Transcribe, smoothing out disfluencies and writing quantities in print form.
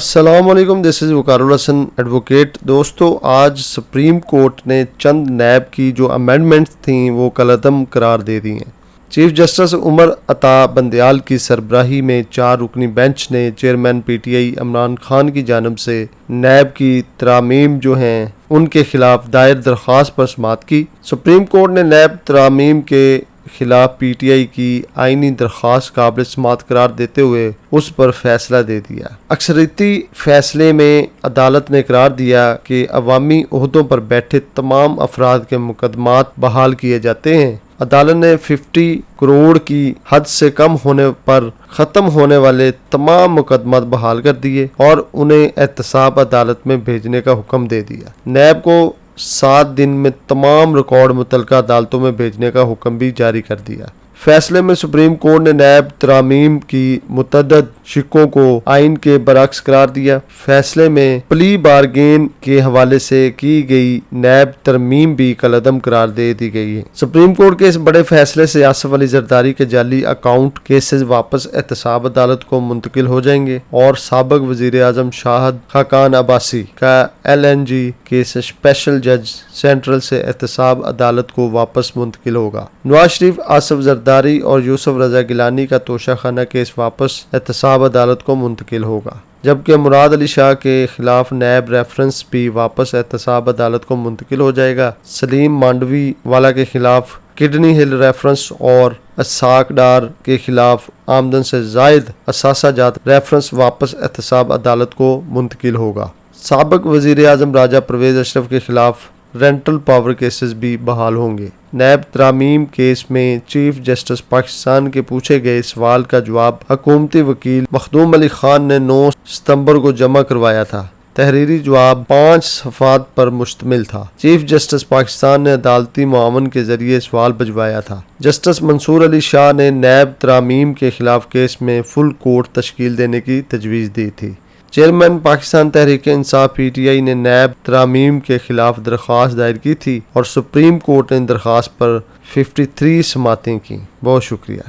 السلام علیکم، دس از وقار الحسن ایڈوکیٹ۔ دوستو، آج سپریم کورٹ نے چند نیب کی جو امینڈمنٹس تھیں وہ کالعدم قرار دے دی ہیں۔ چیف جسٹس عمر عطا بندیال کی سربراہی میں 4 رکنی بینچ نے chairman P T I Imran Khan کی جانب سے نیب کی ترامیم جو ہیں ان کے خلاف دائر درخواست پر سماعت کی۔ سپریم کورٹ نے نیب ترامیم کے خلاف پی ٹی آئی کی آئینی درخواست قابل سماعت قرار دیتے ہوئے اس پر فیصلہ دے دیا۔ اکثریتی فیصلے میں عدالت نے قرار دیا کہ عوامی عہدوں پر بیٹھے تمام افراد کے مقدمات بحال کیے جاتے ہیں۔ عدالت نے 50 کروڑ کی حد سے کم ہونے پر ختم ہونے والے تمام مقدمات بحال کر دیے اور انہیں احتساب عدالت میں بھیجنے کا حکم دے دیا۔ نیب کو 7 دن میں تمام ریکارڈ متعلقہ عدالتوں میں بھیجنے کا حکم بھی جاری کر دیا۔ فیصلے میں سپریم کورٹ نے نیب ترامیم کی متعدد شقوں کو آئین کے برعکس قرار دیا۔ فیصلے میں پلی بارگین کے حوالے سے کی گئی نیب ترمیم بھی کالعدم قرار دے دی گئی ہے۔ سپریم کورٹ کے اس بڑے فیصلے سے آصف علی زرداری کے جعلی اکاؤنٹ کیسز واپس احتساب عدالت کو منتقل ہو جائیں گے اور سابق وزیر اعظم شاہد خاقان عباسی کا LNG کیس اسپیشل جج سینٹرل سے احتساب عدالت کو واپس منتقل ہوگا۔ نواز شریف، آصف زرداری اور یوسف رضا گیلانی کا توشہ خانہ کیس واپس احتساب عدالت کو منتقل ہوگا، جبکہ مراد علی شاہ کے خلاف نیب ریفرنس بھی واپس احتساب عدالت کو منتقل ہو جائے گا۔ سلیم مانڈوی والا کے خلاف کڈنی ہل ریفرنس اور اسحاق ڈار کے خلاف آمدن سے زائد اثاثہ جات ریفرنس واپس احتساب عدالت کو منتقل ہوگا۔ سابق وزیر اعظم راجہ پرویز اشرف کے خلاف رینٹل پاور کیسز بھی بحال ہوں گے۔ نیب ترامیم کیس میں چیف جسٹس پاکستان کے پوچھے گئے سوال کا جواب حکومتی وکیل مخدوم علی خان نے 9 ستمبر کو جمع کروایا تھا۔ تحریری جواب 5 صفحات پر مشتمل تھا۔ چیف جسٹس پاکستان نے عدالتی معاون کے ذریعے سوال بھجوایا تھا۔ جسٹس منصور علی شاہ نے نیب ترامیم کے خلاف کیس میں فل کورٹ تشکیل دینے کی تجویز دی تھی۔ Chairman Pakistan Tehreek Insaf P T I نے نیب ترامیم کے خلاف درخواست دائر کی تھی اور سپریم کورٹ نے درخواست پر 53 سماعتیں کیں۔ بہت شکریہ۔